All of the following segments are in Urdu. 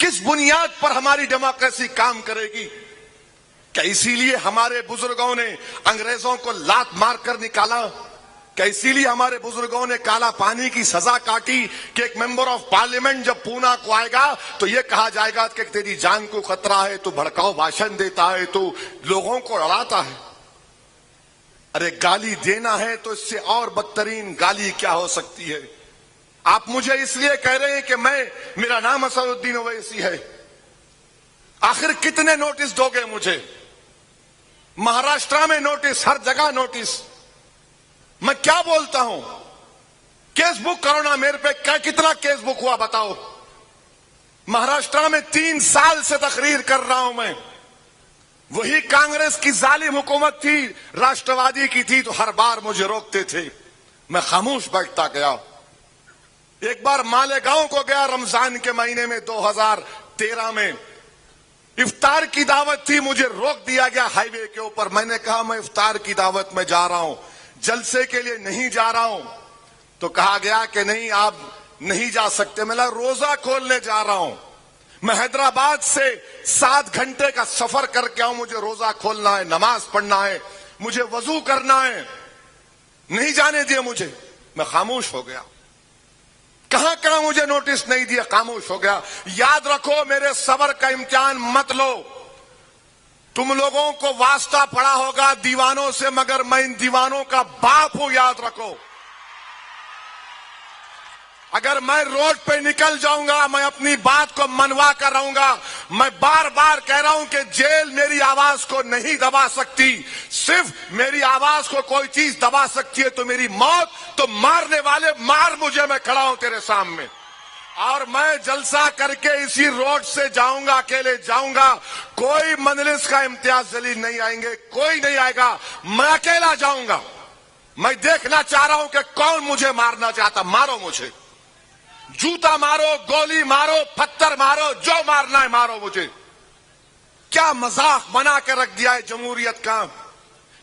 کس بنیاد پر ہماری ڈیموکریسی کام کرے گی؟ کیا اسی لیے ہمارے بزرگوں نے انگریزوں کو لات مار کر نکالا؟ کیا اسی لیے ہمارے بزرگوں نے کالا پانی کی سزا کاٹی کہ ایک ممبر آف پارلیمنٹ جب پونا کو آئے گا تو یہ کہا جائے گا کہ تیری جان کو خطرہ ہے، تو بھڑکاؤ بھاشن دیتا ہے، تو لوگوں کو اڑاتا ہے؟ ارے گالی دینا ہے تو اس سے اور بدترین گالی کیا ہو سکتی ہے؟ آپ مجھے اس لیے کہہ رہے ہیں کہ میرا نام اسد الدین اویسی ہے، آخر کتنے نوٹس دو گے مجھے؟ مہاراشٹر میں نوٹس، ہر جگہ نوٹس، میں کیا بولتا ہوں؟ کیس بک کرو نا میرے پہ، کتنا کیس بک ہوا بتاؤ؟ مہاراشٹر میں 3 سال سے تقریر کر رہا ہوں میں، وہی کانگریس کی ظالم حکومت تھی، راشٹروادی کی تھی، تو ہر بار مجھے روکتے تھے، میں خاموش بیٹھتا گیا۔ ایک بار مالیگاؤں کو گیا رمضان کے مہینے میں 2013 میں، افطار کی دعوت تھی، مجھے روک دیا گیا ہائی وے کے اوپر۔ میں نے کہا میں افطار کی دعوت میں جا رہا ہوں، جلسے کے لیے نہیں جا رہا ہوں۔ تو کہا گیا کہ نہیں آپ نہیں جا سکتے۔ میں روزہ کھولنے جا رہا ہوں، میں حیدرآباد سے 7 گھنٹے کا سفر کر کے آؤں، مجھے روزہ کھولنا ہے، نماز پڑھنا ہے، مجھے وضو کرنا ہے، نہیں جانے دیا مجھے۔ میں خاموش ہو گیا، کہاں کہاں مجھے نوٹس نہیں دیا، خاموش ہو گیا۔ یاد رکھو میرے صبر کا امتحان مت لو، تم لوگوں کو واسطہ پڑا ہوگا دیوانوں سے، مگر میں ان دیوانوں کا باپ ہوں، یاد رکھو۔ اگر میں روڈ پہ نکل جاؤں گا، میں اپنی بات کو منوا کر رہوں گا۔ میں بار بار کہہ رہا ہوں کہ جیل میری آواز کو نہیں دبا سکتی، صرف میری آواز کو کوئی چیز دبا سکتی ہے تو میری موت۔ تو مارنے والے مار مجھے، میں کھڑا ہوں تیرے سامنے، اور میں جلسہ کر کے اسی روڈ سے جاؤں گا، اکیلے جاؤں گا، کوئی مجلس کا امتیاز ذلیل نہیں آئیں گے، کوئی نہیں آئے گا، میں اکیلا جاؤں گا۔ میں دیکھنا چاہ رہا ہوں کہ کون مجھے مارنا چاہتا، مارو مجھے، جوتا مارو، گولی مارو، پتھر مارو، جو مارنا ہے مارو مجھے۔ کیا مذاق بنا کے رکھ دیا ہے جمہوریت کا؟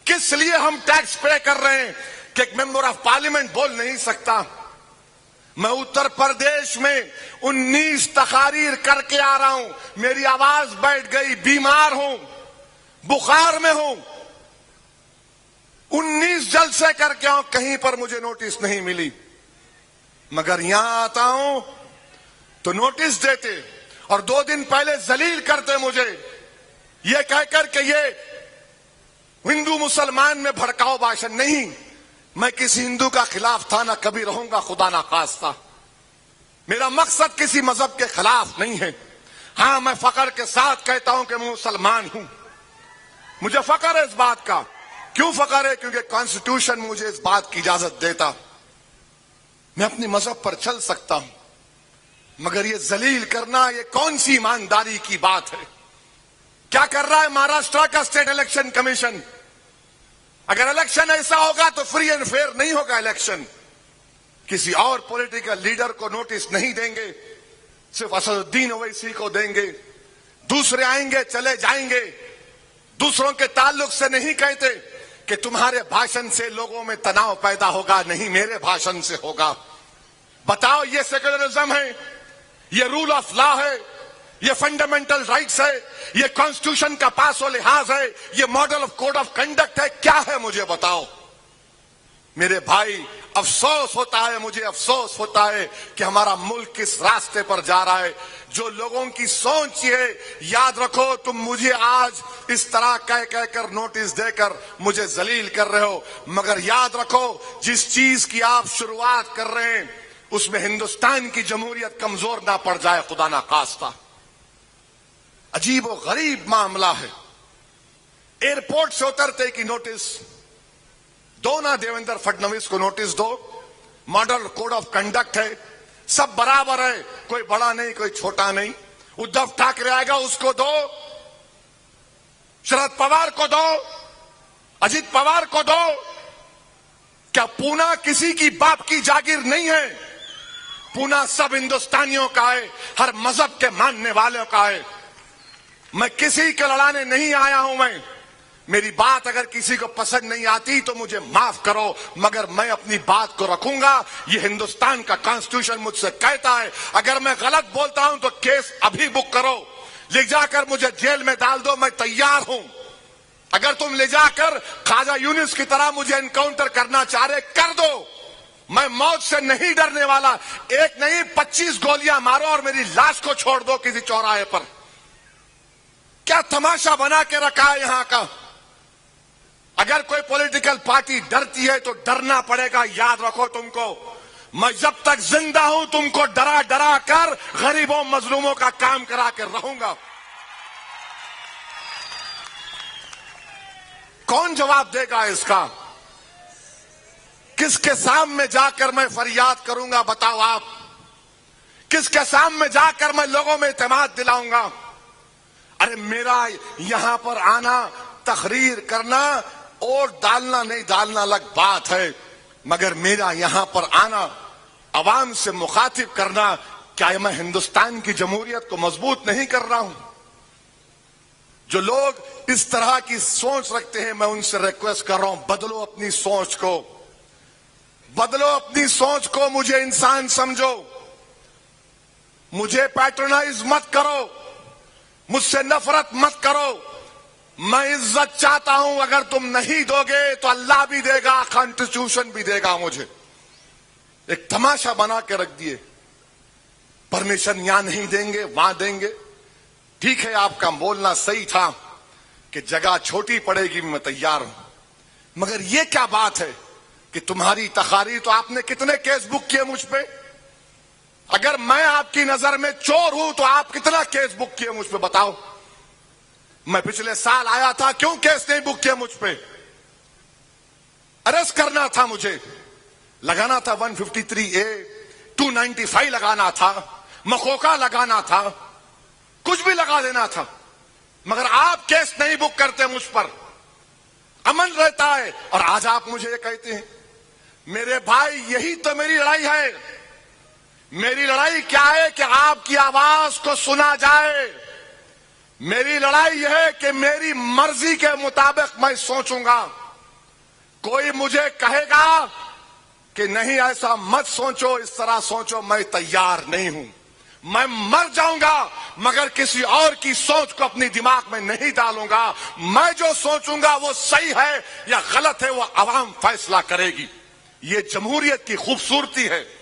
کس لیے ہم ٹیکس پے کر رہے ہیں کہ ایک ممبر آف پارلیمنٹ بول نہیں سکتا؟ میں اتر پردیش میں 19 تقاریر کر کے آ رہا ہوں، میری آواز بیٹھ گئی، بیمار ہوں، بخار میں ہوں، 19 جلسے کر کے آؤں، کہیں پر مجھے نوٹس نہیں ملی۔ مگر یہاں آتا ہوں تو نوٹس دیتے، اور 2 دن پہلے ذلیل کرتے مجھے، یہ کہہ کر کہ یہ ہندو مسلمان میں بھڑکاؤ بھاشن۔ نہیں، میں کسی ہندو کا خلاف تھا، نہ کبھی رہوں گا، خدا نہ خواستہ۔ میرا مقصد کسی مذہب کے خلاف نہیں ہے۔ ہاں، میں فخر کے ساتھ کہتا ہوں کہ میں مسلمان ہوں، مجھے فخر ہے اس بات کا۔ کیوں فخر ہے؟ کیونکہ کانسٹیٹیوشن مجھے اس بات کی اجازت دیتا، میں اپنی مذہب پر چل سکتا ہوں۔ مگر یہ ذلیل کرنا، یہ کون سی ایمانداری کی بات ہے؟ کیا کر رہا ہے مہاراشٹر کا اسٹیٹ الیکشن کمیشن؟ اگر الیکشن ایسا ہوگا تو فری اینڈ فیئر نہیں ہوگا الیکشن، کسی اور پولیٹیکل لیڈر کو نوٹس نہیں دیں گے، صرف اسد الدین اویسی کو دیں گے۔ دوسرے آئیں گے، چلے جائیں گے، دوسروں کے تعلق سے نہیں کہتے کہ تمہارے بھاشن سے لوگوں میں تناؤ پیدا ہوگا، نہیں، میرے بھاشن سے ہوگا۔ بتاؤ، یہ سیکولرزم ہے، یہ رول آف لا ہے، یہ فنڈامنٹل رائٹس ہے، یہ کانسٹیٹیوشن کا پاس و لحاظ ہے، یہ model of code of conduct ہے، کیا ہے مجھے بتاؤ؟ میرے بھائی، افسوس ہوتا ہے، مجھے افسوس ہوتا ہے کہ ہمارا ملک کس راستے پر جا رہا ہے۔ جو لوگوں کی سوچ ہے، یاد رکھو، تم مجھے آج اس طرح کہہ کر نوٹس دے کر مجھے ذلیل کر رہے ہو، مگر یاد رکھو جس چیز کی آپ شروعات کر رہے ہیں اس میں ہندوستان کی جمہوریت کمزور نہ پڑ جائے، خدا نہ خواستہ۔ عجیب و غریب معاملہ ہے، ایئرپورٹ سے اترتے کی نوٹس دو نا، دیویندر فڈنویس کو نوٹس دو، ماڈل کوڈ آف کنڈکٹ ہے، سب برابر ہے، کوئی بڑا نہیں، کوئی چھوٹا نہیں۔ ادھو ٹھاکرے آئے گا، اس کو دو، شرد پوار کو دو، اجیت پوار کو دو۔ کیا پونا کسی کی باپ کی جاگیر نہیں ہے؟ پونا سب ہندوستانیوں کا ہے، ہر مذہب کے ماننے والوں کا ہے۔ میں کسی کے لڑانے نہیں آیا ہوں، میری بات اگر کسی کو پسند نہیں آتی تو مجھے معاف کرو، مگر میں اپنی بات کو رکھوں گا۔ یہ ہندوستان کا کانسٹیٹیوشن مجھ سے کہتا ہے اگر میں غلط بولتا ہوں تو کیس ابھی بک کرو، لے جا کر مجھے جیل میں ڈال دو، میں تیار ہوں۔ اگر تم لے جا کر خواجہ یونس کی طرح مجھے انکاؤنٹر کرنا چاہ رہے کر دو، میں موت سے نہیں ڈرنے والا۔ ایک نہیں 25 گولیاں مارو اور میری لاش کو چھوڑ دو کسی چوراہے پر۔ کیا تماشا بنا کے رکھا ہے یہاں کا؟ اگر کوئی پولیٹیکل پارٹی ڈرتی ہے تو ڈرنا پڑے گا، یاد رکھو تم کو۔ میں جب تک زندہ ہوں تم کو ڈرا ڈرا کر غریبوں مظلوموں کا کام کرا کے رہوں گا۔ کون جواب دے گا اس کا؟ کس کے سامنے جا کر میں فریاد کروں گا بتاؤ آپ؟ کس کے سامنے جا کر میں لوگوں میں اعتماد دلاؤں گا؟ ارے میرا یہاں پر آنا، تقریر کرنا اور ڈالنا نہیں ڈالنا الگ بات ہے، مگر میرا یہاں پر آنا، عوام سے مخاطب کرنا، کیا میں ہندوستان کی جمہوریت کو مضبوط نہیں کر رہا ہوں؟ جو لوگ اس طرح کی سوچ رکھتے ہیں میں ان سے ریکویسٹ کر رہا ہوں بدلو اپنی سوچ کو، بدلو اپنی سوچ کو، مجھے انسان سمجھو، مجھے پیٹرنائز مت کرو، مجھ سے نفرت مت کرو۔ میں عزت چاہتا ہوں، اگر تم نہیں دو گے تو اللہ بھی دے گا، کانسٹیٹیوشن بھی دے گا مجھے۔ ایک تماشا بنا کے رکھ دیے، پرمیشن یہاں نہیں دیں گے وہاں دیں گے۔ ٹھیک ہے آپ کا بولنا صحیح تھا کہ جگہ چھوٹی پڑے گی، میں تیار ہوں، مگر یہ کیا بات ہے کہ تمہاری تقاریر تو آپ نے کتنے کیس بک کیے مجھ پہ؟ اگر میں آپ کی نظر میں چور ہوں تو آپ کتنا کیس بک کیے مجھ پہ بتاؤ؟ میں پچھلے سال آیا تھا، کیوں کیس نہیں بک کیا مجھ پہ؟ اریسٹ کرنا تھا مجھے، لگانا تھا 153A 295 لگانا تھا، مخوکا لگانا تھا، کچھ بھی لگا دینا تھا، مگر آپ کیس نہیں بک کرتے مجھ پر، امن رہتا ہے۔ اور آج آپ مجھے یہ کہتے ہیں میرے بھائی یہی تو میری لڑائی ہے۔ میری لڑائی کیا ہے کہ آپ کی آواز کو سنا جائے۔ میری لڑائی یہ ہے کہ میری مرضی کے مطابق میں سوچوں گا۔ کوئی مجھے کہے گا کہ نہیں ایسا مت سوچو، اس طرح سوچو، میں تیار نہیں ہوں۔ میں مر جاؤں گا مگر کسی اور کی سوچ کو اپنی دماغ میں نہیں ڈالوں گا۔ میں جو سوچوں گا وہ صحیح ہے یا غلط ہے وہ عوام فیصلہ کرے گی۔ یہ جمہوریت کی خوبصورتی ہے،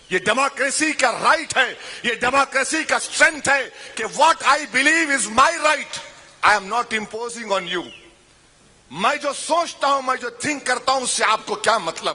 یہ ڈیموکریسی کا رائٹ ہے، یہ ڈیموکریسی کا اسٹرینتھ ہے کہ what I believe is my right, I am not imposing on you. میں جو سوچتا ہوں، میں جو تھنک کرتا ہوں، اس سے آپ کو کیا مطلب؟